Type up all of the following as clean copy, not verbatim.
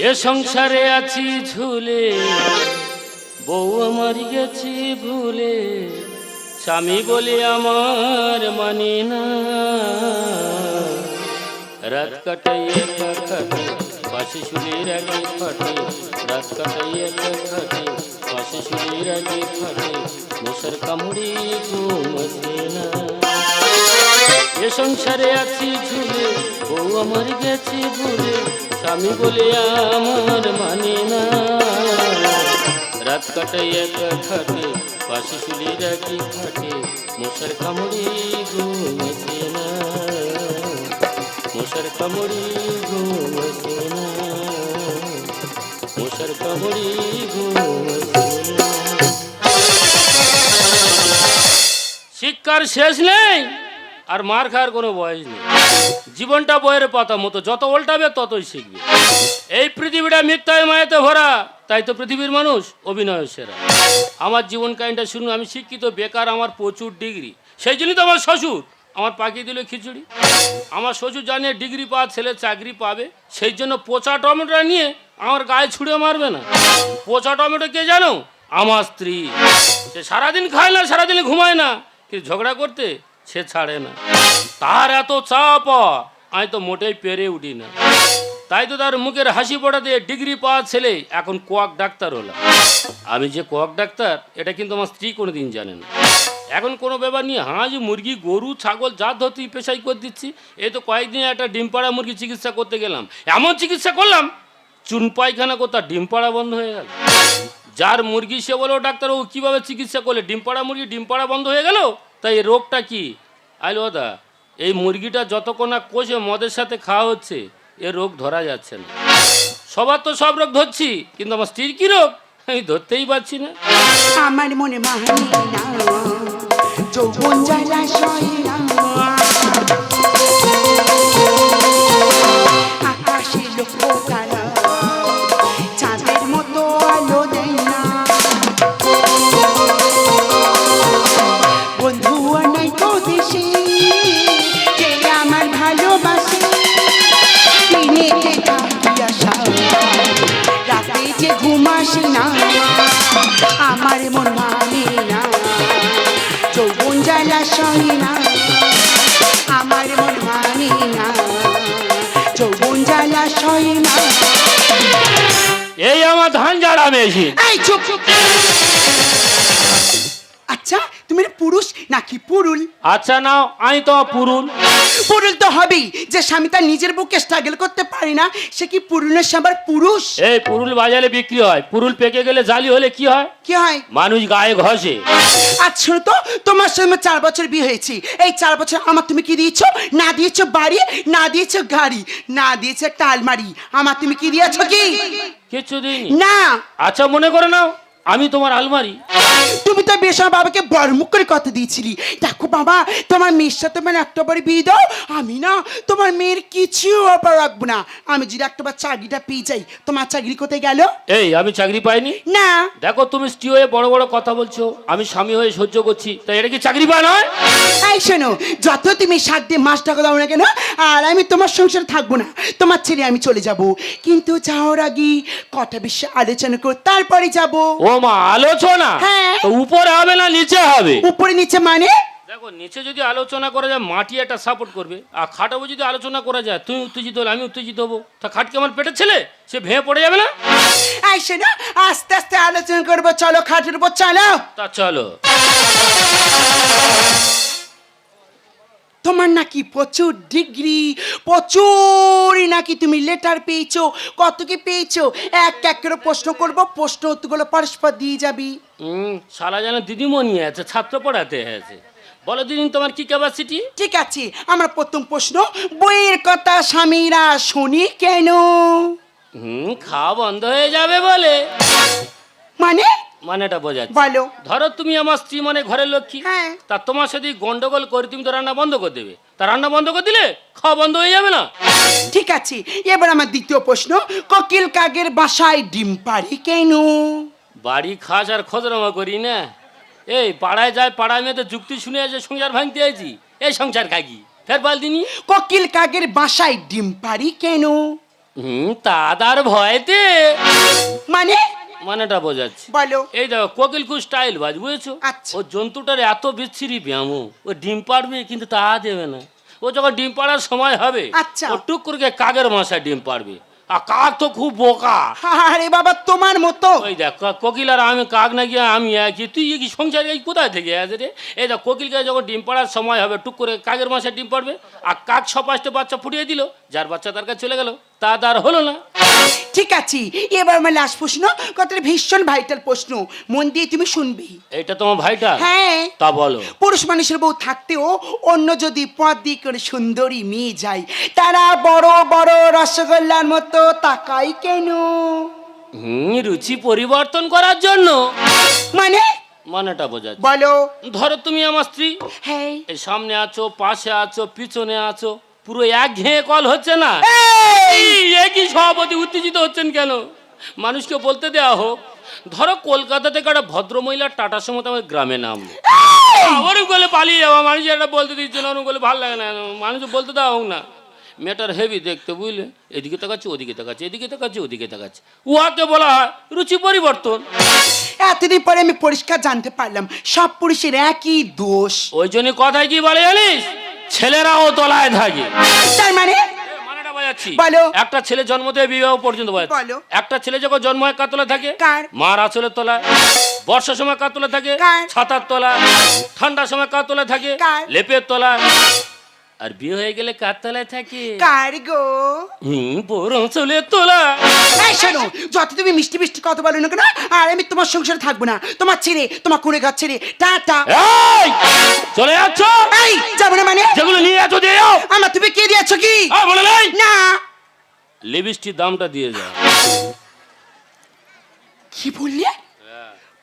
এ সংসারে আছি ঝুলে, বউ আমার গেছি ভুলে, স্বামী বলে আমার মানে না। রাত কাটাই একা খাটে, পাশে শুলির আগে ফাটে। রাত কাটাই একা খাটে, পাশে শুলির আগে ফাটে। মশার কামড়ে ঘুম আসে না। এ সংসারে আছি ঝুলে, বউ আমার গেছে ভুলে, স্বামী বলে আমার মানে না। রাত কাটাই একা খাটে, পাশে শুলির আগে ফাটে। মশার কামড়ে ঘুম আসে না। মশার কামড়ে ঘুম আসে না। মশার কামড়ে ঘুম আসে না। শিক্ষার শেষ নেই, আর মার খাওয়ার কোনো বয়স নেই। জীবনটা বইয়ের পাতা মতো, যত উল্টাবে ততই শিখবে। এই পৃথিবীটা মিথ্যায় মায়াতে ভরা, তাই তো পৃথিবীর মানুষ অভিনয় সেরা। আমার জীবন কাহিনীটা শুনুন। আমি শিক্ষিত, বেকার, আমার প্রচুর ডিগ্রি। সেই জন্যই তো আমার শ্বশুর আমার পাকিয়ে দিল খিচুড়ি। আমার শ্বশুর জানে ডিগ্রি পাওয়া ছেলে চাকরি পাবে, সেই জন্য পচা টমেটোটা নিয়ে আমার গায়ে ছুঁড়ে মারবে না। পচা টমেটো কে জানো? আমার স্ত্রী। সে সারাদিন খায় না, সারাদিন ঘুমায় না, কিন্তু ঝগড়া করতে সে ছাড়ে না। তার এত চাপ আমি তো মোটেই পেরে উঠি না। তাই তো তার মুখের হাসি পড়াতে ডিগ্রি পাওয়া ছেলে এখন কোয়াক ডাক্তার হলো। আমি যে কোয়াক ডাক্তার এটা কিন্তু আমার স্ত্রী কোনোদিন জানে না। এখন কোনো ব্যাপার নিয়ে হাঁস, মুরগি, গরু, ছাগল যা ধরতে পেশাই করে দিচ্ছি। এই তো কয়েকদিন একটা ডিম পাড়া মুরগি চিকিৎসা করতে গেলাম, এমন চিকিৎসা করলাম চুন পায়খানা করতে ডিম পাড়া বন্ধ হয়ে গেল। যার মুরগি সে বলো ডাক্তার ও কীভাবে চিকিৎসা করলে ডিম পাড়া মুরগি ডিম পাড়া বন্ধ হয়ে গেল? তাই এই রোগটা কি? আইলো দা, এই মুরগিটা যতক্ষণ না কষে মদের সাথে খাওয়া হচ্ছে এ রোগ ধরা যাচ্ছে না। সবার তো সব রোগ ধরছি, কিন্তু আমার স্ত্রীর কী রোগ আমি ধরতেই পারছি না। আমার মনে মানে না, যৌবন জ্বালা সয় না, আকাশে লক্ষ্য তারা চাঁদের মতো আলো দেয় না। বন্ধু নাই তো দেশে যে আমার ভালোবাসে, দিনেতে থাকি আশা, রাতে যে ঘুম আসে না। আমার মন মানে না, যৌবন জ্বালা সয় না। আমার মন মানে না, যৌবন জ্বালা সয় না। এই আমার ধান ঝাড়া মেশিন। এই চুপ! আচ্ছা তুমি পুরুষ নাকি পুরুল? আচ্ছা নাও, আমি তো পুরুল। পুরুল তো হবেই, যে স্বামী তার নিজের বুকে স্ট্রাগল করতে পারে না সে কি পুরুলের সবার পুরুষ? এই পুরুল বাজারে বিক্রি হয়, পুরুল পেকে গেলে জালি হলে কি হয়? কি হয়? মানুষ গায়ে ঘষে। আচ্ছা তো তোমার সঙ্গে 4 বছর বিয়ে হয়েছি, এই 4 বছর আমার তুমি কি দিয়েছো? না দিয়েছো বাড়ি, না দিয়েছো গাড়ি, না দিয়েছো একটা আলমারি, আমার তুমি কি দিয়েছো? কি কিছু দিইনি না। আচ্ছা মনে করে নাও আমি তোমার আলমারি। তুমি তো বেশ আমার বাবাকে বড় মুখ করে কথা দিয়েছিলি, দেখো বাবা তোমার মেয়ের সাথে মানে একটা বারে বিয়ে দাও, আমি না তোমার মেয়ের কিছু অপার রাখবো না। আমি যদি একটাবার চাকরিটা পেয়ে যাই, তোমার চাকরি কোথায় গেল? এই আমি চাকরি পাইনি না। দেখো তুমি স্ত্রী হয়ে বড় বড় কথা বলছো, আমি স্বামী হয়ে সহ্য করছি, তাই এটা কি চাকরি পায় নয়? এই শোনো, যত তুমি শাক দিয়ে মাছ টাকা দাও না কেন, আর আমি তোমার সংসারে থাকবো না, তোমার ছেড়ে আমি চলে যাব। কিন্তু যাওয়ার আগে কটা বেশি আলোচনা করে তারপরে যাব। ও মা, আলোচনা? হ্যাঁ। তো উপরে হবে না নিচে হবে? উপরে নিচে মানে? দেখো নিচে যদি আলোচনা করা যায় মাটি একটা সাপোর্ট করবে, আর খাটাবো যদি আলোচনা করা যায় তুমি উত্তেজিত হলে আমি উত্তেজিত হবো, তা খাটকে আমার পেটের ছেলে সে ভেঙে পড়ে যাবে না? এই শোনো, আস্তে আস্তে আলোচনা করবো, চলো খাটের উপর চলো। তা চলো। তোমার নাকি প্রচুর ডিগ্রি, প্রচুর নাকি তুমি লেটার পেয়েছো, কত কি পেয়েছো? এক এক করে প্রশ্ন করবো, প্রশ্ন উত্তরগুলো পরস্পর দিয়ে যাবি। শালা যেন দিদিমণি আছে, ছাত্র পড়াতে আছে। বলো দিদি তোমার কি ক্যাপাসিটি? ঠিক আছে, আমার প্রথম প্রশ্ন, বইয়ের কথা স্বামীরা শুনি কেন? খাওয়া বন্ধ হয়ে যাবে বলে। মানে? মানেটা বোঝাচ্ছি। বলো। ধরো তুমি আমার স্ত্রী মানে ঘরের লক্ষ্মী, হ্যাঁ। তা তোমার সাথে গন্ডগোল করে তুমি তো রান্না বন্ধ করে দেবে, তা রান্না বন্ধ করে দিলে খাওয়া বন্ধ হয়ে যাবে না? ঠিক আছে, এবার আমার দ্বিতীয় প্রশ্ন, কোকিল কাকের বাসায় ডিম পাড়ে কেন? বাড়ি খাস আর খোঁজরামা করি না। এই পাড়ায় যায়, পাড়ায় মেয়েদের যুক্তি শুনে আছে সংসার ভাঙতে আইছি, এই সংসার খাগি ফের বল দিনি। কোকিল কাকের বাসায় ডিম পাড়ে কেন? তাদার ভয়তে মানে মানেটা বোঝাচ্ছি। বলো। এই দেখো কোকিল খুব স্টাইল বাজ, বুঝেছো? আচ্ছা। ও জন্তুটার এত বিচ্ছিরি ব্যায়াম, ও ডিম পাড়বে কিন্তু তা দেবে না। ও যখন ডিম পাড়ার সময় হবে, আচ্ছা। ও টুক করে গিয়ে কাকের মাথায় ডিম পাড়বে। আর কাক তো খুব বোকা। আরে বাবা তোমার মতো। ওই দেখ কোকিল আর আমি, কাক না গিয়ে আমি একই। তুই কি সংসার এই কোথায় থেকে আছে রে? এই দেখ কোকিলকে যখন ডিম পাড়ার সময় হবে, টুক করে কাকের মাথায় ডিম পাড়বে। আর কাক সপাশটা বাচ্চা ফুটিয়ে দিল, যার বাচ্চা তার কাছে চলে গেল, তা আর হলো না। ঠিক আছে, এবার আমার লাস্ট প্রশ্ন, কথাটা ভীষণ ভাইটাল প্রশ্ন, মন দিয়ে তুমি শুনবে। এটা তোমার ভাইটা? হ্যাঁ। তা বলো। পুরুষ মানুষের বউ থাকতেও অন্য যদি পথ দিয়ে করে সুন্দরী মেয়ে যায়, তারা বড় বড় রসগোল্লার মতো তাকাই কেন? রুচি পরিবর্তন করার জন্য। মানে মানেটা বোঝাচ্ছি। বলো। ধরো তুমি আমার স্ত্রী, হ্যাঁ। এই সামনে আছো, পাশে আছো, পিছনে আছো, পুরো এক ঘেয়ে কল হচ্ছে না? একই সভাপতি উত্তেজিত হচ্ছেন কেন? মানুষকে বলতে দেওয়া হোক। ধরো কলকাতা থেকে একটা ভদ্রমহিলা টাটার সময় আমার গ্রামে নামলো, ওরকম করলে পালিয়ে যাওয়া, মানুষ এটা বলতে দিচ্ছে না, ওরকম করলে ভালো লাগে না, মানুষ বলতে দেওয়া হোক না। মেয়েটার হেভি দেখতে, বুঝলে? এদিকে তাকাচ্ছে, ওদিকে তাকাচ্ছে, এদিকে তাকাচ্ছে, ওদিকে তাকাচ্ছে, উহাকে বলা হয় রুচি পরিবর্তন। এতদিন পরে আমি পরিষ্কার জানতে পারলাম সব পুরুষের একই দোষ। ওই জন্য কথায় কি বলে জানিস? ছেলেরাও তলায় থাকে। তার মানে মানেটা বোঝাচ্ছি। বলো। একটা ছেলে জন্ম থেকে বিবাহ পর্যন্ত বোঝাচ্ছি। বলো। একটা ছেলে যখন জন্ম হয় কার তলায় থাকে? কার? মার আঁচলের তলায়। বর্ষার সময় কার তলায় থাকে? কার? ছাতার তলায়। ঠান্ডার সময় কার তলায় থাকে? কার? লেপের তলায়। আর বিয়ে হয়ে গেলে কার তলায় থাকে? কার গো? বড় আঁচলের তলায়। এই শোনো, যত তুমি মিষ্টি মিষ্টি কথা বলো না কেন, আর আমি তোমার সংসারে থাকবো না, তোমার ছেড়ে, তোমার কুড়ে গাছ ছেড়ে, টাটা। এই, চলে যাচ্ছ? এই যাবো না মানে? যেগুলো নিয়ে যাচ্ছ দিয়ে যাও। আমার তুমি কে দিয়েছো কি? বলে নাই না। লিপস্টিক দামটা দিয়ে যাও। কি বললে?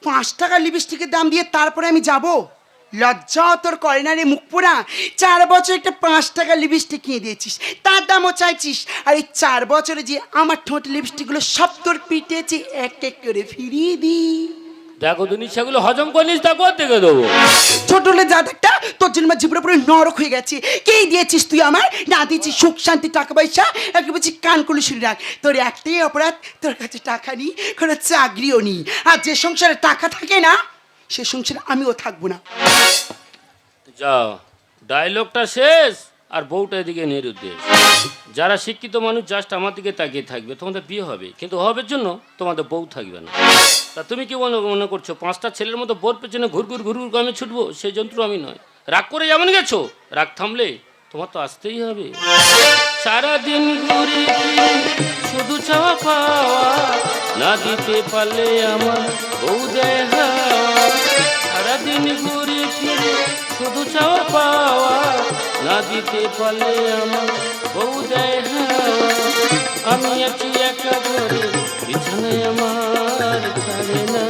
5 টাকা লিপস্টিকের দাম দিয়ে তারপরে আমি যাব? লজ্জা তোর করে না রে মুখ পোড়া? 4 বছর একটা 5 টাকা লিপস্টিক কিনে দিয়েছিস, তার দামও চাইছিস। আর এই 4 বছরে যে আমার ঠোঁট লিপস্টিকগুলো সব তোর পিটেছে, এক এক করে ফিরিয়ে দি। দেখো তুমি সেগুলো হজম করিস, তা কোথা থেকে দেবো? ছোট হলে যা একটা তোর জন্য আমার জীবনে পুরো নরক হয়ে গেছে। কেই দিয়েছিস তুই আমার? না দিয়েছিস সুখ শান্তি টাকা পয়সা, একে বলছি কান খুলে শুনে রাখ, তোর একটাই অপরাধ, তোর কাছে টাকা নেই, কোনো চাকরিও নেই। আর যে সংসারে টাকা থাকে না, সে সংসারে আমিও থাকবো না। যাও, ডায়লগটা শেষ আর বউটা এদিকে নিরুদ্দেশ। যারা শিক্ষিত মানুষ জাস্ট আমার দিকে তাকিয়ে থাকবে, তোমাদের বিয়ে হবে, কিন্তু হবের জন্য তোমাদের বউ থাকবে না। তা তুমি কি মনে করছো 5টা ছেলের মতো বোর পেছনে ঘুরঘুর ঘুরঘুর আমি ছুটবো? সেই যন্ত্র আমি নয়। রাগ করে যেমন গেছো, রাগ থামলে তোমার তো আসতেই হবে। সারাদিন ঘুরে ফিরে শুধু চাওয়া পাওয়া, না দিতে পারলে আমার বউ দেয় হাওয়া। সারাদিন ঘুরে ফিরে শুধু চাওয়া পাওয়া, না দিতে পারলে আমার বউ দেয় হাওয়া। আমি আছি একা ঘরে, বিছানায় আমার ছাড়ে না।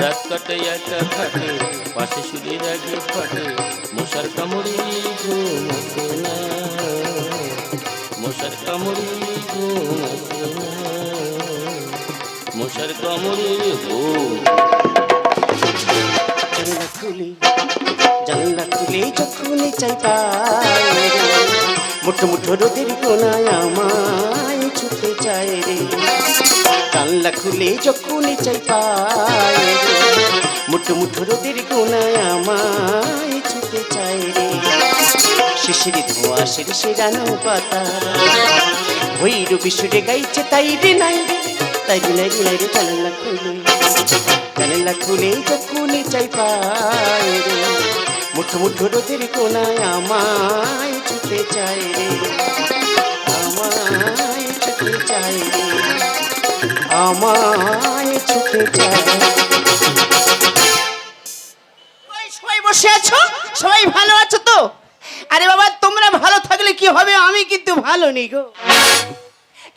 রাত কাটে একা খাটে, পাশে শুয়ে রাগে ফাটে, মশার কামড়ে ঘুম আসে না, মশার কামড়ে ঘুম আসে না, মশার কামড়ে ঘুম। জানলা খুলে, জানলা খুলে যখন চাই পায় রে, মুঠো মুঠো রোদের কোনায় আমায় ছুটে চায় রে। জানলা খুলে যখন চাই পায় রে, মুঠো মুঠো রোদের কোনায় আমায় ছুটে চায় রে। শিশির ধোঁয়া শিরানো পাতা, ভৈরবী সুরে গাইছে তাই রে নাই রে, তাই রে নাই রে নাই রে। জানলা খুলে, জানলা খুলে যখন চাই পায় রে, মুঠো মুঠো রোদের কোনায় আমায় ছুটে চায় রে, আমায় ছুটে চায় রে, আমায় ছুটে চায়। সবাই বসে আছো? সবাই ভালো আছো তো? আরে বাবা, তোমরা ভালো থাকলে কি হবে, আমি কিন্তু ভালো নেই গো।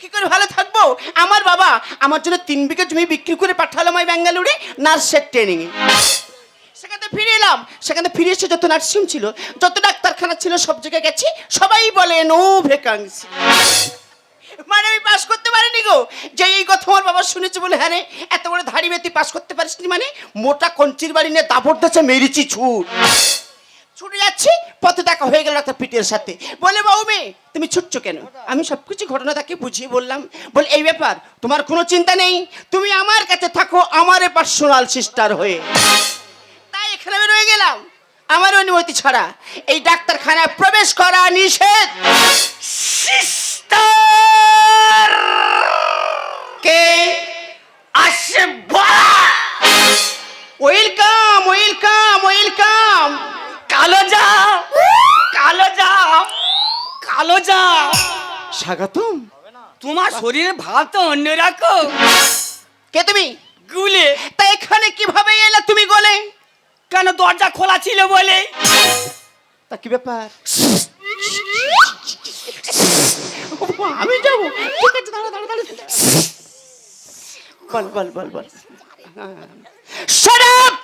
কি করে ভালো থাকবো? আমার বাবা আমার জন্য 3 বিঘা জমি বিক্রি করে পাঠালো আমি ব্যাঙ্গালোরে নার্সের ট্রেনিং এ। সেখানে ফিরে এলাম, সেখানে ফিরে এসে যত নার্সিং ছিল, যত ডাক্তারখানা ছিল, সব জায়গায় গেছি, সবাই বলে নো ভ্যাকান্সি। মানে আমি পাস করতে পারিনি গো। যে এই কথা আমার বাবা শুনেছে বলে, হ্যাঁ রে এত বড় ধাড়ি মেয়ে তুই পাস করতে পারিসনি মানে? মোটা কঞ্চির বাড়ি নিয়ে দাপট দিয়েছে, মেরেছি ছুট ছুটে যাচ্ছি, পথে দেখা হয়ে গেল একটা পিটের সাথে। বলে বাবু মেয়ে তুমি ছুটছো কেন? আমি সবকিছু ঘটনা তাকে বুঝিয়ে বললাম। বলে এই ব্যাপার, তোমার কোনো চিন্তা নেই, তুমি আমার কাছে থাকো আমার পার্সোনাল সিস্টার হয়ে। তাই এখানে আমি রয়ে গেলাম আমার অনুমতি ছাড়া। এই ডাক্তারখানায় প্রবেশ করা নিষেধ। সিস্টার কে? আসে বলা ওয়েলকাম ওয়েলকাম ওয়েলকাম। কালো যা কালো যা কালো যা। স্বাগতম। তোমার শরীরে ভাব তো অন্যরকম। কে তুমি? গুলে। তা এখানে কিভাবে এলে তুমি গলে? কেন দরজা খোলা ছিল বলে। তা কি ব্যাপার? আমি যাবো, ঠিক আছে, দাঁড়া দাঁড়া দাঁড়া। বল বল বল বল। Shut up!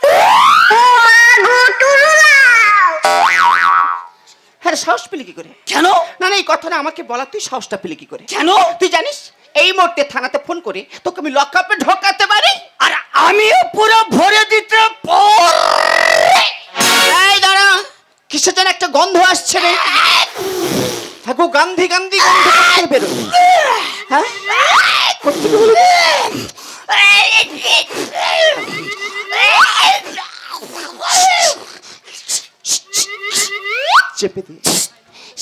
হ্যাঁ, সাহস পেলি কি করে? কেন? না না, এই কথাটা আমাকে বলা, তুই সাহসটা পেলি কি করে? কেন? তুই জানিস এই মুহূর্তে থানাতে ফোন করে তোকে আমি লকআপে ঢোকাতে পারি। আর আমিও পুরো ভরে দিতে এই দাঁড়া, কিসের যেন একটা গন্ধ আসছে রে। থাকো, গান্ধী গান্ধী গন্ধ করতে বেরো। হ্যাঁ, করতে বেরো। চেপে দিয়ে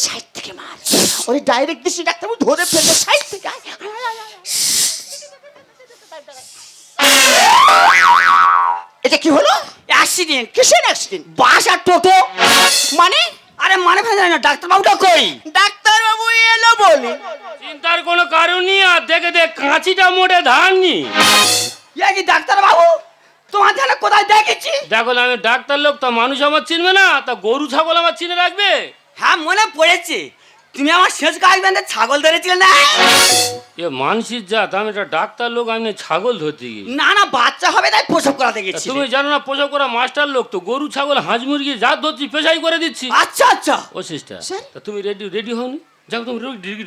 সাইড থেকে মার। ওই ডাইরেক্ট দিছি, ডাক্তারবাবু ধরে ফেলবে সাইড থেকে। এটা কি হলো? অ্যাক্সিডেন্ট। কিসের অ্যাক্সিডেন্ট? বাস আর টোটো। মানে? আরে মানে ফেলে না, ডাক্তারবাবুটা কই? ডাক্তারবাবু এলো বলে। চিন্তার কোনো কারণ নেই। আর দেখে দেখ কাঁচিটা মোটে ধাননি। ইয়া কি ডাক্তারবাবু, তোমার ধানে কোথায় দেখেছি? দেখো না, আমি ডাক্তার লোক, তা মানুষ আমার চিনবে না, তা গরু ছাগল আমার চিনে রাখবে। হ্যাঁ মনে পড়েছে, তুমি আমার শেষ গাছ বেঁধে ছাগল ধরেছিলে না? এ মানসির জাত, আমি একটা ডাক্তার লোক, আমি ছাগল ধরতে গিয়ে। না না, বাচ্চা হবে তাই প্রসব করাতে গেছি। তুমি জানো না, প্রসব করা মাস্টার লোক তো, গরু ছাগল হাঁস মুরগি যা ধরছি পেশাই করে দিচ্ছি। আচ্ছা আচ্ছা। ও সিস্টার, স্যার? তা তুমি রেডি হওনি? যাও তুমি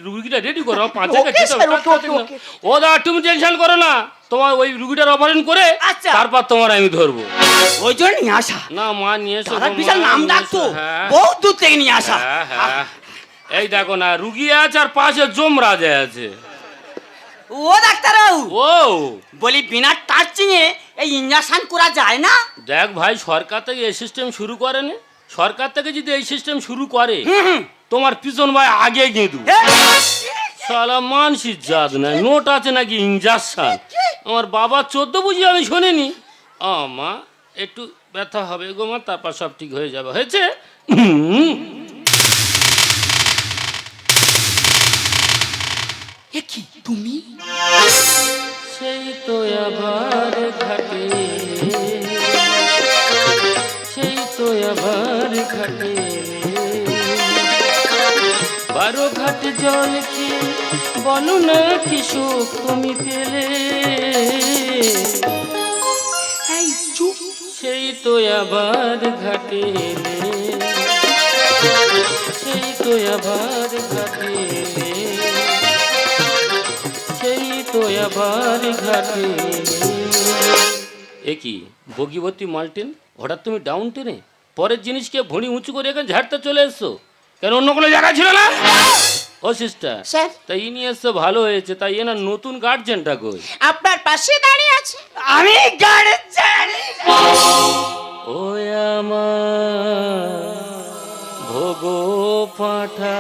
রুগীটা রেডি করো, 5 ওকে, জায়গায় যেতে স্যার, হবে। ওকে, ওকে, ওকে। ও দা, তুমি টেনশন করো না, তোমার ওই রুগীটার অপারেশন করে আচ্ছা। তারপর তোমার আমি ধরবো। ওই জন্য নিয়ে আসা। না মা নিয়ে এসো, দাদা গো, বিশাল মা নাম নিয়ে ডাকতো, এসো, হ্যাঁ। বহুত দূর থেকে নিয়ে আসা। হ্যাঁ, হ্যাঁ। এই দেখো না, রুগী আছে আর পাশে যমরাজা আছে। ও ডাক্তারবাবু, ও বলি বিনা টাচিংয়ে এই ইঞ্জেকশন করা যায় না? দেখ ভাই, সরকার থেকে এই সিস্টেম শুরু করেনি। সরকার থেকে যদি এই সিস্টেম শুরু করে, তোমার পিছন ভাই আগে গেঁদু। শালা মানসির জাত না, নোট আছে নাকি ইঞ্জেকশন। আমার বাবা 14 বুঝি আমি শুনিনি। মা একটু ব্যথা হবে গো মা, তারপর সব ঠিক হয়ে যাবে। হয়েছে? এ কি তুমি? সেই তো আবার ঘাটে, সেই তো আবার ঘাটে, 12 ঘাট জল কি বলো না কি সুখ তুমি পেলে। এই চুপ। সেই তো আবার ঘাটে, সেই তো আবার ঘাটে, সেই তো আবার ঘাটে। এ কি বগিবতী মাল্টিন, হঠাৎ তুমি ডাউন টেনে পরের জিনিসকে ভুঁড়ি উঁচু করে এখানে ঝাড়তে চলে এসছো কেন? অন্য কোনো জায়গা ছিল না? ও সিস্টার, স্যার? তাই ইনি এসছো ভালো হয়েছে। তাই এনার নতুন গার্জেনটা কই? আপনার পাশে দাঁড়িয়ে আছে। আমি গাড়ি চালি। ও আমার ভোগো পাঠা,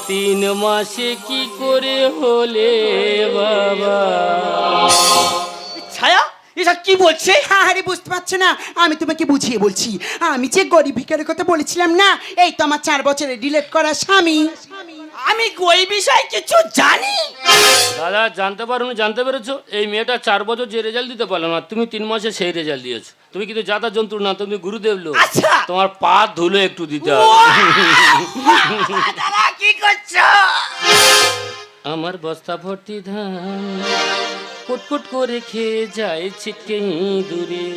3 মাসে কি করে হলে বাবা? ছায়া এসব কি বলছে? আরে বুঝতে পারছো না, আমি তোমাকে বুঝিয়ে বলছি। আমি যে গরিব ভিখারির কথা বলেছিলাম না, এই তো আমার 4 বছরে ডিলেট করা স্বামী। আমি ওই বিষয়ে কিছু জানি। দাদা জানতে পারোনি, জানতে পেরেছো? এই মেয়েটা 4 বছর যে রেজাল্ট দিতে পারলো না, তুমি 3 মাসে সেই রেজাল্ট দিয়েছো। তুমি কিন্তু যাতা যন্ত্র না, তুমি গুরুদেব লোক। আচ্ছা। তোমার পা ধুলো একটু দিতে হবে। দাদা কি করছো? আমার বস্তা ভর্তি ধান কুটকুট করে খেয়ে যায় ছিটকে দূরে।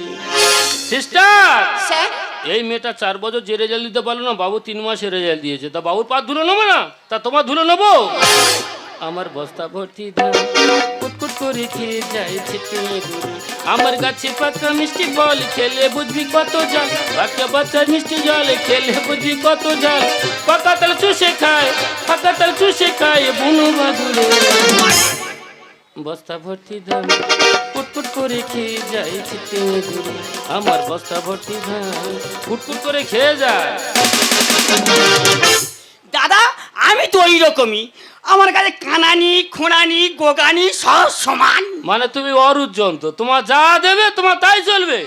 Sister, sir? এই মেয়েটা 4 বছর যে রেজাল্ট দিতে পারলো না, বাবু 3 মাসে রেজাল্ট দিয়েছে। তা বাবুর পা ধুলো নেবো না, তা তোমার ধুলো নেবো? আমার বস্তা ভর্তি ধান কুটকুট করে খেয়ে যায় ছিটিয়ে দূরে আমার গাছে পাকা মিষ্টি ফল খেলে বুঝবি কত জাল পাকা বাচ্চার মিষ্টি জল খেলে বুঝবি কত জাল পাকা তাল চুষে খায় পাকা তাল চুষে খায় বুনু বাদুরে বস্তা ভর্তি ধান কুটকুট করে খেয়ে যায় ছিটিয়ে দূরে আমার বস্তা ভর্তি ধান কুটকুট করে খেয়ে যায়। দাদা আমি তো ওই রকমই, আমার কাছে কানানি খোঁড়ানি গোগানি সব সমান। মানে তুমি অরুদ যন্ত্র, তোমার যা দেবে তোমার তাই চলবে।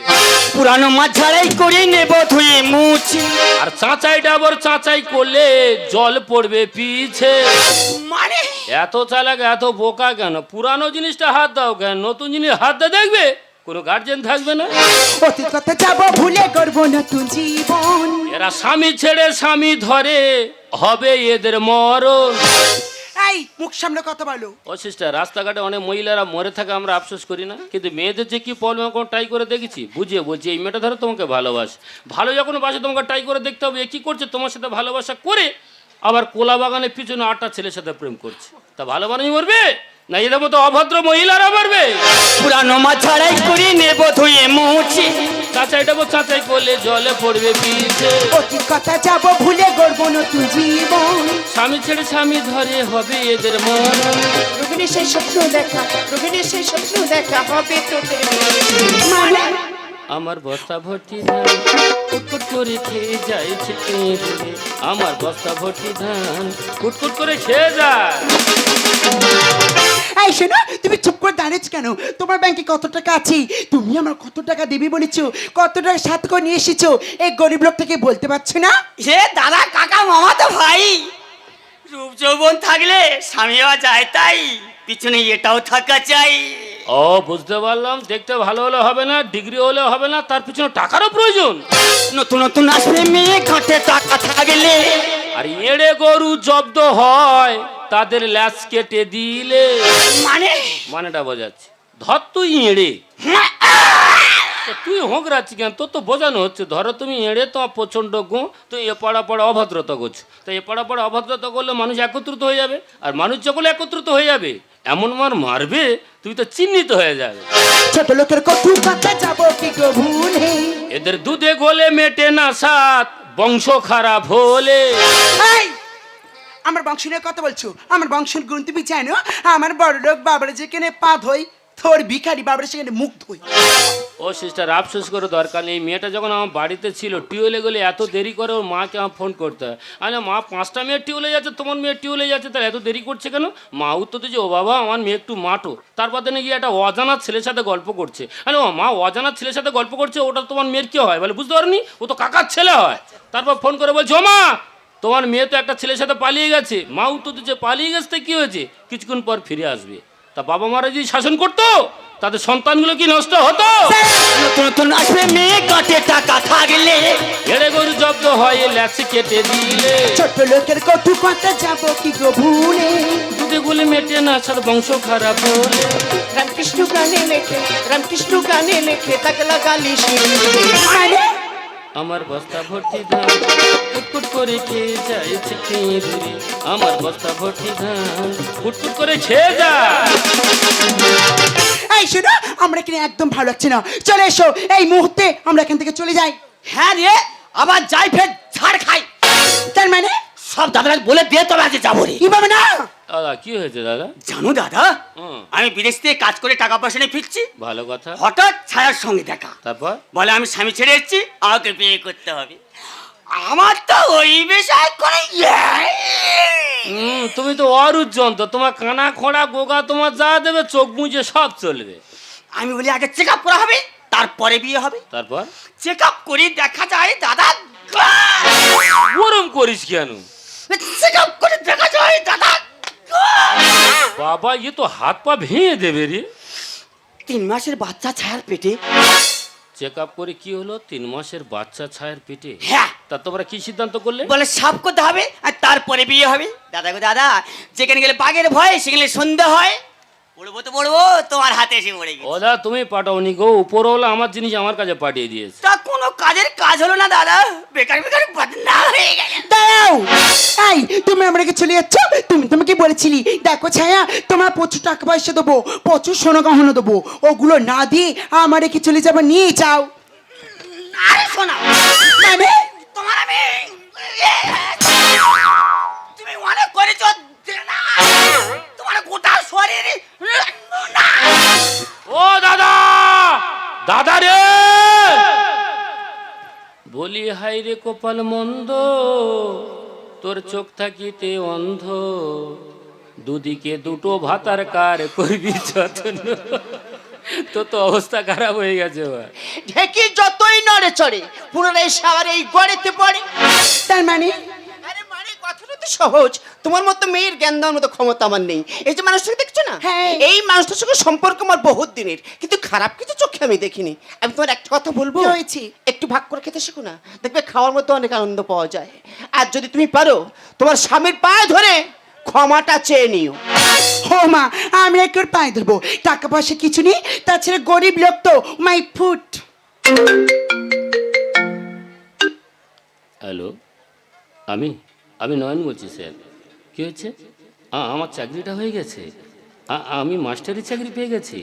পুরানো মাছ ঝাড়াই করে নেব ধুয়ে মুছি। আর চাচাই ডাবর চাচাই করলে জল পড়বে পিছে। মানে এত চালাক এত বোকা কেন? পুরানো জিনিসটা হাত দাও কেন? নতুন জিনিস হাত দিয়ে দেখবে, কোনো গার্জেন থাকবে না। অতীত কথা যাব ভুলে করবো নতুন জীবন। এরা স্বামী ছেড়ে স্বামী ধরে, হবে এদের মরণ। এই মুখ সামনে কথা বলো। ও সিস্টার, রাস্তাঘাটে অনেক মহিলারা মরে থাকে, আমরা আফসোস করি না, কিন্তু মেয়েদের যে কি প্রবলেম কোনো ট্রাই করে দেখেছি, বুঝিয়ে বলছি এই মেয়েটা ধরো তোমাকে ভালোবাসে, ভালো যখন বাসে তোমাকে ট্রাই করে দেখতে হবে এ কী করছে, তোমার সাথে ভালোবাসা করে আবার কোলা বাগানের পিছনে 8টা ছেলের সাথে প্রেম করছে, তা ভালো মানুষ মরবে না এদের মতো অভদ্র মহিলারা মরবে? পুরানো মাছ ঝাড়াই করে নেব ধুয়ে মুছি। চাচাই ডাবো চাচাই করলে জলে পড়বে পিছে। অতীত কথা যাব ভুলে করবো নতুন জীবন। স্বামী ছেড়ে স্বামী ধরে, হবে এদের মরণ। রোগিণী সেই স্বপ্ন দেখা, রোগিণী সেই স্বপ্ন দেখা হবে তোদের। মানে আমার বস্তা ভর্তি ধান কুটকুট করে খেয়ে যায় ছিটিয়ে দূরে আমার বস্তা ভর্তি ধান কুটকুট করে খেয়ে যায়। এই শোনো, তুমি চুপ করে দাঁড়িয়েছ কেন? তোমার ব্যাংকে কত টাকা আছে? তুমি আমার কত টাকা দেবে বলেছো? কত টাকা সাথে করে নিয়ে এসেছো? এই গরিব লোক থেকে বলতে পারছো না? হে দাদা কাকা মামা তো ভাই, রূপ যৌবন থাকলে স্বামী হওয়া যায়, তাই পিছনে এটাও থাকা চাই। ও বুঝতে পারলাম, দেখতে ভালো হলে হবে না, ডিগ্রি হলে হবে না, তার পিছনে টাকারও প্রয়োজন। নতুন নতুন আসবে মেয়ে ঘাটে টাকা থাকলে। আর এড়ে গরু জব্দ হয় তাদের ল্যাচ কেটে দিলে। মানে মানেটা বোঝাচ্ছি, ধর তুই এড়ে, তো তুই হোঁকরাচ্ছি কেন? তোর তো বোঝানো হচ্ছে, ধরো তুমি এড়ে, তোমার প্রচণ্ড গো, তো এ পাড়া পাড়া অভদ্রতা করছো, তো এ পাড়া পাড়া অভদ্রতা করলে মানুষ একত্রিত হয়ে যাবে, আর মানুষ যখন একত্রিত হয়ে যাবে এমন মার মারবে তুই তো চিহ্নিত হয়ে যাবে। ছোট লোকের কটু কথা যাব কি গো ভুলে? এদের দুধে গোলে মেটে না সাত, বংশ খারাপ হলে। এই, আমার বংশ নিয়ে কথা বলছো? আমার বংশের গুণ তুমি জানো? আমার বড় লোক বাবার যেখানে পা ধোই, তোর ভিখারি বাবার সেখানে মুখ ধোই। ও সিস্টার, আফসোস করে দরকার নেই, মেয়েটা যখন আমার বাড়িতে ছিল টিউলে গেলে এত দেরি করে ওর মাকে আমার ফোন করতে হয়। আরে মা, 5টা মেয়ের টিউলে যাচ্ছে, তোমার মেয়ের টিউলে যাচ্ছে, তাহলে এত দেরি করছে কেন? মা উত্তর দিচ্ছে, ও বাবা আমার মেয়ে একটু মাটো, তারপর দিনে গিয়ে একটা অজানা ছেলের সাথে গল্প করছে। আরে ও মা, অজানা ছেলের সাথে গল্প করছে, ওটা তোমার মেয়ের কী হয়? বলে বুঝতে পারোনি, ও তো কাকার ছেলে হয়। তারপর ফোন করে বলছে, ও মা তোমার মেয়ে তো একটা ছেলের সাথে পালিয়ে গেছে। মা উত্তর দিচ্ছে, পালিয়ে গেছে কি হয়েছে, কিছুক্ষণ পর ফিরে আসবে। তা বাবা মারা যদি শাসন করতো তাদের সন্তানগুলো কি নষ্ট হতো? নতুন নতুন আসবে মেয়ে ঘাটে টাকা থাকলে। এড়ে গরু জব্দ হয় ল্যাচে কেটে দিলে। ছোট লোকের কটু কথা যাব কি গো ভুলে? দুধে গুলে মেটে না সার, বংশ খারাপ হলে। রামকৃষ্ণ গানে লেখে, রামকৃষ্ণ গানে লেখে তাকলা গালি মানে আমার বস্তা ভর্তি ধান কুটকুট করে খেয়ে যায় ছিটিয়ে দূরে আমার বস্তা ভর্তি ধান কুটকুট করে খেয়ে যায়। এই শোনো, আমরা এখানে একদম ভালো লাগছে না, চলে এসো এই মুহূর্তে আমরা এখান থেকে চলে যাই। হ্যাঁ রে, আবার যাই ফের ঝাড় খাই। তার মানে সব দাদারা বলে দিয়ে তবে আজ যাবো রে। কিভাবে না? দাদা কি হয়েছে দাদা? জানো দাদা, হুম। আমি বিদেশ থেকে কাজ করে টাকা পয়সা নিয়ে ফিরছি, ভালো কথা। হঠাৎ ছায়ার সঙ্গে দেখা, তারপর বলে আমি স্বামী ছেড়ে এসেছি, আমাকে বিয়ে করতে হবে। আমার তো ওই বিষয় করে তুমি তো অরুজন, তো তোমার কানা খোঁড়া গোগা তোমার যা দেবে চোখ মুজে সব চলবে। আমি বলি আগে চেক আপ করা হবে, তারপরে বিয়ে হবে। তারপর চেক আপ করি দেখা যায় দাদা, গরম করিস কেন? চেক আপ করে দেখা যায় দাদা, বাবা এ তো হাত পা ভেঙে দেবে রে। 3 মাসের বাচ্চা ছায়ার পেটে। চেক আপ করে কি হলো? 3 মাসের বাচ্চা ছায়ের পেটে। হ্যাঁ, তা তোমরা কি সিদ্ধান্ত করলে? বলে সাফ করতে হবে আর তারপরে বিয়ে হবে। দাদা গো দাদা, যেখানে গেলে বাঘের ভয় সেখানে সন্ধ্যা হয়। পড়বো তো পড়বো, তোমার হাতে এসে পড়ে গেছে। ওদা তুমি পাঠাওনি গো, উপরওয়ালা আমার জিনিস আমার কাছে পাঠিয়ে দিয়েছে। তা কোনো কাজের কাজ কাজ হলো না দাদা, বেকার বেকার বদনা হয়ে গেল। দাঁড়াও, এই তুমি আমাকে চলে যাচ্ছ? তোমাকে বলেছিলি দেখো ছায়া, তোমার প্রচুর টাকা পয়সা দেবো, প্রচুর সোনা গহনা দেবো, ওগুলো না দিয়ে আমার রেখে চলে যাবো, নিয়ে যাও। আরে শোনা, মানে তোমার আমি তুমি অনেক করেছো না, তোমার গোটা শরীর না। ও দাদা, দাদা রে, বলি হাই রে কপাল মন্দ, তোর চোখ থাকিতে অন্ধ, দুদিকে দুটো ভাতার কার করবি যত্ন। তো অবস্থা খারাপ হয়ে গেছে ভাই। ঢেকি যতই নড়ে চড়ে পুনরায় সাবার এই গড়েতে পড়ে। তার মানে আরে মানে কথাটা তো সহজ, তোমার মতো মেয়ের জ্ঞান দেওয়ার মতো ক্ষমতা আমার নেই। এই যে মানুষটাকে দেখছো না, হ্যাঁ। এই মানুষটার সঙ্গে সম্পর্ক আমার বহুত দিনের, কিন্তু খারাপ কিছু চোখে আমি দেখিনি। আমি তোমার একটা কথা বলবো, কি হয়েছে? একটু ভাগ করে খেতে শেখো না, দেখবে খাওয়ার মতো অনেক আনন্দ পাওয়া যায়। আর যদি তুমি পারো তোমার স্বামীর পায়ে ধরে ক্ষমাটা চেয়ে নিও। ও মা, আমি একটু পায়ে ধরবো, টাকা পয়সা কিছু নেই, তাছাড়া গরিব লোক তো, মাই ফুট। হ্যালো, আমি নয়ন বলছি স্যার। কী হয়েছে? আমার চাকরিটা হয়ে গেছে, আমি মাস্টারি চাকরি পেয়ে গেছি,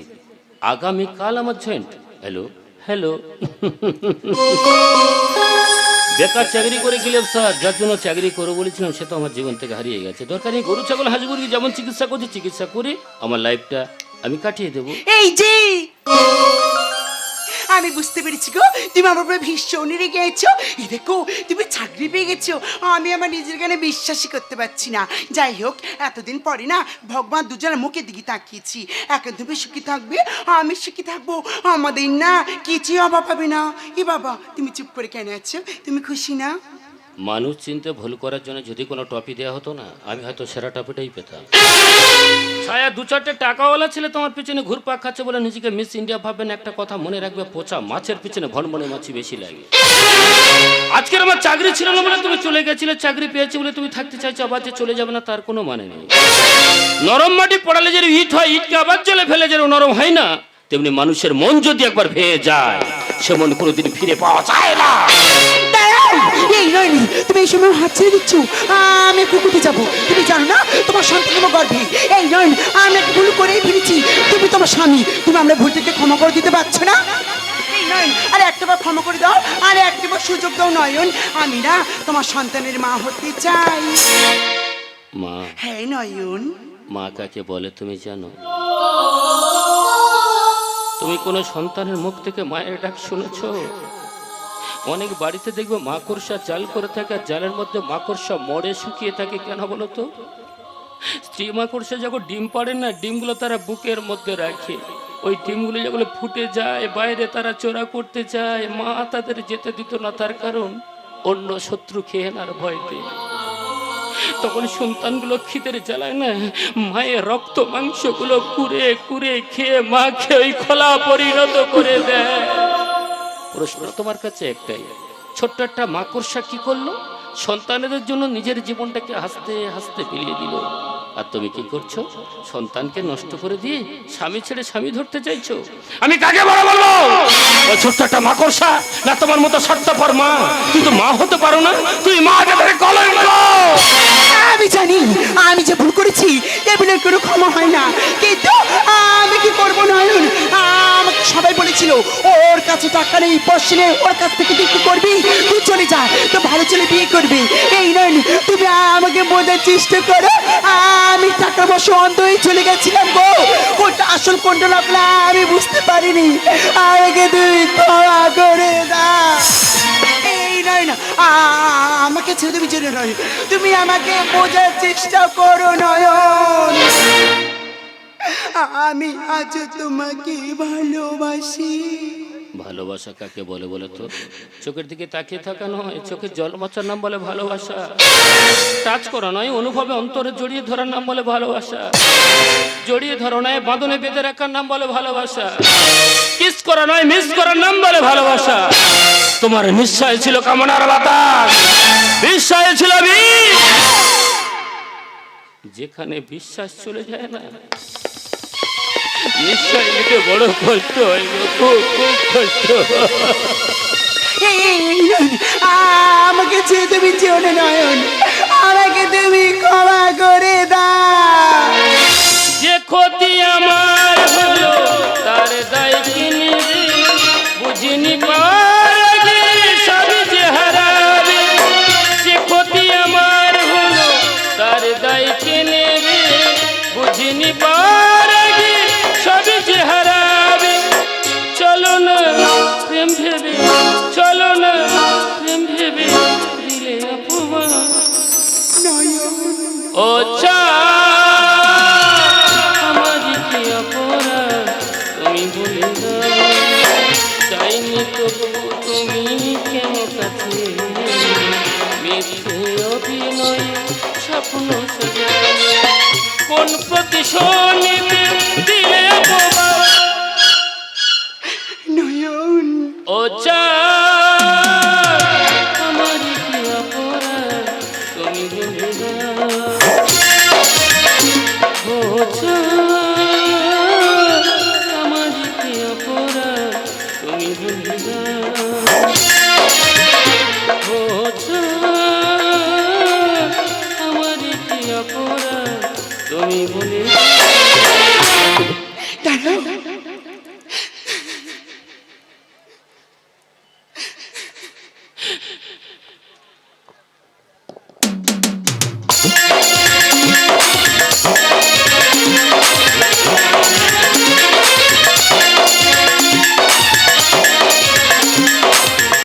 আগামীকাল আমার জয়েন্ট। হ্যালো হ্যালো, বেকার চাকরি করে গেলাম স্যার, যার জন্য চাকরি করবো বলেছিলাম সে তো আমার জীবন থেকে হারিয়ে গেছে। দরকার নেই, গরু ছাগল হাঁস মুরগি যেমন চিকিৎসা করছি চিকিৎসা করে আমার লাইফটা আমি কাটিয়ে দেবো। এই যে আমি বুঝতে পেরেছি গো, তুমি আমার উপরে ভীষণ রেগে গেছো। এই দেখো, তুমি চাকরি পেয়ে গেছো, আমি আমার নিজের গানে বিশ্বাসই করতে পারছি না। যাই হোক, এতদিন পরে না ভগবান দুজনের মুখের দিকে তাকিয়েছি, এখন তুমি সুখী থাকবে, আমি সুখী থাকবো, আমাদের না কিছুই অভাব হবে না। এ বাবা, তুমি চুপ করে কেন আছো? তুমি খুশি না? মানুষ চিনতে ভুল করার জন্য যদি কোনো টপি দেওয়া হতো না, আমি হয়তো সেরা টপিটাই পেতাম। ছায়া, দু চারটে টাকাওয়ালা ছেলে তোমার পিছনে ঘুরপাক খাচ্ছে বলে নিজেকে মিস ইন্ডিয়া ভাববেন, একটা কথা মনে রাখবে, পচা মাছের পিছনে ভনভনে মাছি বেশি লাগে। আজকের আমার চাকরি ছিল না বলে তুমি চলে গেছিলে, চাকরি পেয়েছি বলে তুমি থাকতে চাইছো, আবার যে চলে যাবে না তার কোনো মানে নেই। নরম মাটি পড়ালে যে ইট হয়, ইটকে আবার জলে ফেলে যে নরম হয় না, তেমনি মানুষের মন যদি একবার ভেঙে যায় সে মন কোনোদিন ফিরে পাওয়া যায় না। এই নয়, তুমি এই সময় হাত ছেড়ে দিচ্ছ, আমি কুকুরতে যাবো, তুমি জানো না তোমার সন্তান আমার গর্ভে। এই নয়, আমি একটা ভুল করেই ফিরেছি, তুমি তোমার স্বামী, তুমি আমরা ভুলটাকে ক্ষমা করে দিতে পারছো না? এই নয়, আরে একটাবার ক্ষমা করে দাও, আরে একটাবার সুযোগ দাও নয়ন, আমি না তোমার সন্তানের মা হতে চাই। মা? হ্যাঁ নয়ন। মা কাকে বলে তুমি জানো? তুমি কোনো সন্তানের মুখ থেকে মায়ের ডাক শুনেছো? অনেক বাড়িতে দেখবে মাকড়সা জাল করে থাকে, আর জালের মধ্যে মাকড়সা মরে শুকিয়ে থাকে, কেন বলো তো? স্ত্রী মাকড়সা যখন ডিম পাড়ে না, ডিমগুলো তারা বুকের মধ্যে রাখে, ওই ডিমগুলো যেগুলো ফুটে যায় বাইরে তারা চোরা করতে যায়, মা তাদের যেতে দিত না, তার কারণ অন্য শত্রু খেয়ে নার ভয়তে। তখন সন্তানগুলো খিদের জ্বালায় না, মায়ের রক্ত মাংসগুলো কুড়ে কুড়ে খেয়ে মাকে ওই খোলা পরিণত করে দেয়। প্রশ্ন তোমার কাছে একটাই, ছোট্ট একটা মাকড়সা কি করলো? সন্তানদের জন্য নিজের জীবনটাকে হাসতে হাসতে বিলিয়ে দিল, আর তুমি কি করছো? সন্তানকে নষ্ট করে দিয়ে স্বামী ছেড়ে স্বামী ধরতে চাইছো। আমি কাকে বড় বলবো? ওই ছোট্ট একটা মাকড়সা, না তোমার মতো স্বার্থপর মা? কিন্তু মা হতে পারো না, তুই মা ধরে কলঙ্ক। আমি জানি আমি যে ভুল করেছি, এগুলোর কোনো ক্ষমা হয় না, কিন্তু আমি কি করবো নয়ন? আমাকে সবাই বলেছিল ওর কাছে টাকা নেই, পয়সা নেই, ওর কাছ থেকে তুই কি করবি? তুই চলে যা, তো ভালো ছেলে বিয়ে করবি। এই নয়ন, তুমি আমাকে বোঝার চেষ্টা করো, আমি টাকা পয়সা অন্ধ হয়ে চলে গেছিলাম গো, কোনটা আসল কোনটা নকল আমি বুঝতে পারিনি, আমাকে তুই ক্ষমা করে দাও। এই নয় না, আমাকে ছেড়ে তুমি জেনে নয়, তুমি আমাকে বোঝার চেষ্টা করো নয়ন, আমি আজ তোমাকে ভালোবাসি। ভালোবাসা কাকে বলে বলে তো? চোখের দিকে তাকিয়ে থাকা নয়, চোখের জল মোছার নাম বলে ভালোবাসা। টাচ করা নয়, অনুভবে অন্তরে জড়িয়ে ধরার নাম বলে ভালোবাসা। জড়িয়ে ধরা নয়, বাঁধনে বেঁধে রাখার নাম বলে ভালোবাসা। কিস করা নয়, মিস করার নাম বলে ভালোবাসা। তোমার নিশ্চয় ছিল কামনার বাতাস, বিশ্বাস ছিল বিষ। যেখানে বিশ্বাস চলে যায় না, নিশ্চয় এটা বড় কষ্ট হয়, খুব খুব কষ্ট। আমাকে ছেড়ে তুমি যেও না নয়ন, আমাকে তুমি ক্ষমা করে দাও। যে ক্ষতি আমার হলো তার দায় কি নিবে, বুঝিনি পার আগে সবই যে হারাবে। যে ক্ষতি আমার হলো তার দায় কি নেবে, বুঝিনি পার আগে সবই যে হারাবে। চলো না প্রেম ভেবে, চলো না প্রেম ভেবে দিলে অপমান। ও চা আমার কি অপরাধ তুমি বলে দাও, চাইনি তবু তুমি কেন কাছে মিথ্যে অভিনয় স্বপ্ন সাজালে, কোন প্রতিশোধ দিলে অপমান। নয়ন ও চা আমার কি অপরাধ তুমি বলে দাও, ও চা আমার কি অপরাধ তুমি বলে দাও, ও চা আমার কি অপরাধ তুমি বলে দাও। দাঁড়াও,